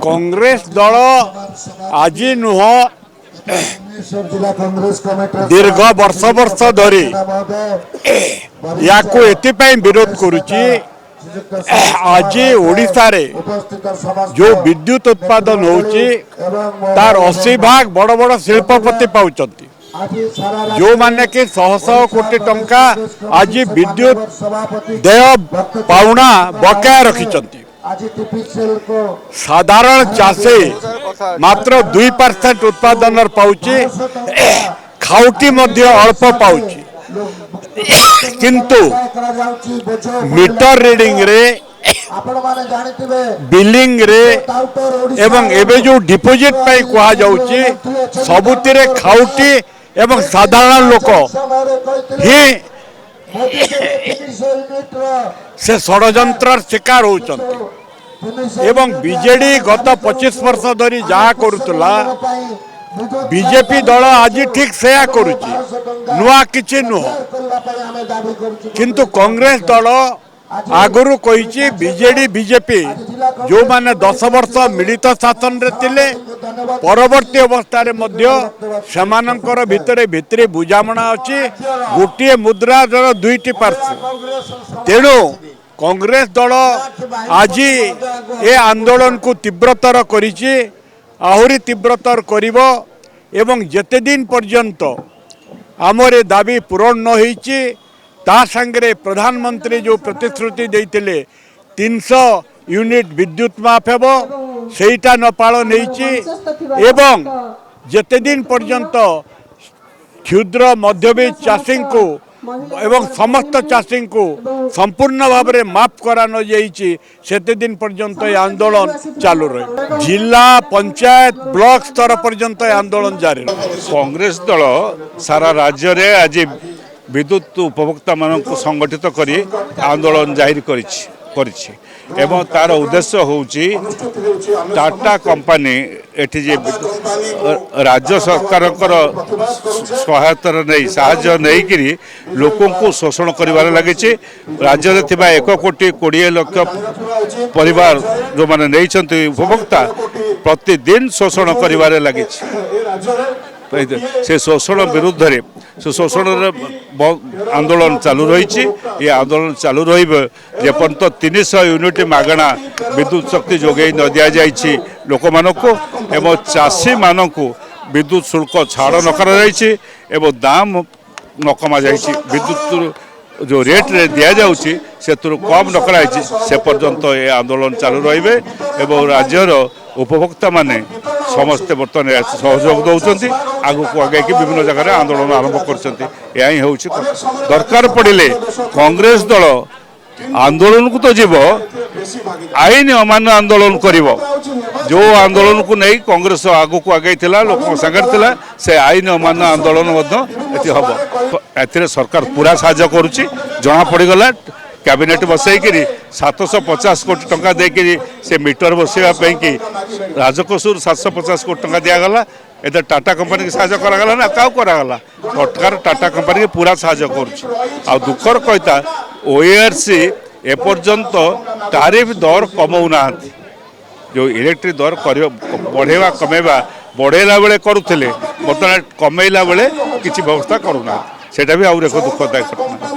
कांग्रेस दल आज नुह दीर्घ वर्ष वर्ष धरी या विरोध करुच्ची। आज ओडिशा रे जो विद्युत उत्पादन होची तार 80 भाग बड़ बड़ शिल्पपति पाउचंती, जो माने कि 100 कोटी टंका आज विद्युत देय पाउना बकाया रखिचंती। साधारण चाषी मात्र 2% उत्पादन पाउची, खाउटी मध्य अल्प पाउची, किंतु मीटर रीडिंग रे बिलिंग रे एवं एबे जो डिपोजिट पाई कहा जाउची सबुतिरे खाउटी एवं साधारण लोक ही से षड्यंत्र शिकार होचंती। एवं बीजेडी गत 25 वर्ष धरी जहा करुतला बीजेपी दल आज ठीक सेया करुची, नुआ किछि नुह। किंतु कांग्रेस दल आगुरु कहिछि बीजेडी बीजेपी जो माने 10 वर्ष मिलित शासन रे तिले परवर्ती अवस्था रे मध्य समानंकर भितरे भितरे बुझामणा अछि, गोटिए मुद्रा जर दुईटी पार्श्व। तेणु कांग्रेस दल आज ए आंदोलन को तीव्रतर करिछि, आहुरी तीव्रतर करिवो एवं जेते दिन पर्यंत आमरे दाबी पूरण न होईछि ता संगे प्रधानमंत्री जो प्रतिश्रुति देइतिले 300 यूनिट विद्युत माफ हेबो सेटा न पालन होईछि। एवं जेते दिन पर्यंत क्षुद्र मध्यबित्त चाषी को एवं समस्त चाषी को संपूर्ण भाव में माफ करा न जाइछि सेते दिन पर्यंत आंदोलन चालू रहे। जिला पंचायत ब्लॉक स्तर पर्यंत आंदोलन जारी रहे। कांग्रेस दल सारा राज्य रे आज विद्युत उपभोक्ता मान संगठित करी आंदोलन जाहिर करिछि एवं तार उद्देश्य होउछि टाटा कंपनी एठी जे राज्य सरकार सहायता नहीं साहाय्य नहीं करी लोकों को शोषण करिवार लागिछि। राज्य रे थिबा 1 कोटी 20 लाख परिवार जो माने नैछंती उपभोक्ता प्रतिदिन शोषण करिवार लागिछि। से शोषण विरुद्ध रे से शोषण आंदोलन चालू रही। ये आंदोलन चालू रपर्यंत 300 यूनिट मागणा विद्युत शक्ति जोगे न दि जाइए लोक मानक एवं चाषी मानक विद्युत शुल्क छाड़ न कर दाम न कमा जाइए। विद्युत जो रेट रे दि जाऊँगी से कम न कराई से पर्यंत ये आंदोलन चालू रे राज्यर उपभोक्ता माने समस्ते बर्तमान सहयोग दौरान आगु को आगे कि विभिन्न जगह आंदोलन आरंभ कर दरकार पड़े कांग्रेस दल आंदोलन को तो जीव आईन अमान्य आंदोलन करिव। जो आंदोलन को नहीं कांग्रेस आगु को आगे लोक सागर से आईन अमान्य आंदोलन हम ए सरकार पूरा साहाय्य करुच्ची जना पड़गला। कैबिनेट बसईकि 750 कोटी टंका देकरी से मीटर बसवाई कि राजकोषर 750 कोटी टंका दिगला। एते टाटा कंपनी की साहाय्य करागला ना क्या करागला सरकार टाटा कंपनी के पूरा साहाय्य कर। दुखर कहता ओएआरसी एपर्यंत टारिफ दर कमाऊना जो इलेक्ट्रिक दर बढ़ेवा कमेवा बढ़ेला बेले करुले बर्तमान कमेला बेले किसी व्यवस्था करूना। सेटा भी आउर एक दुखदायक घटना।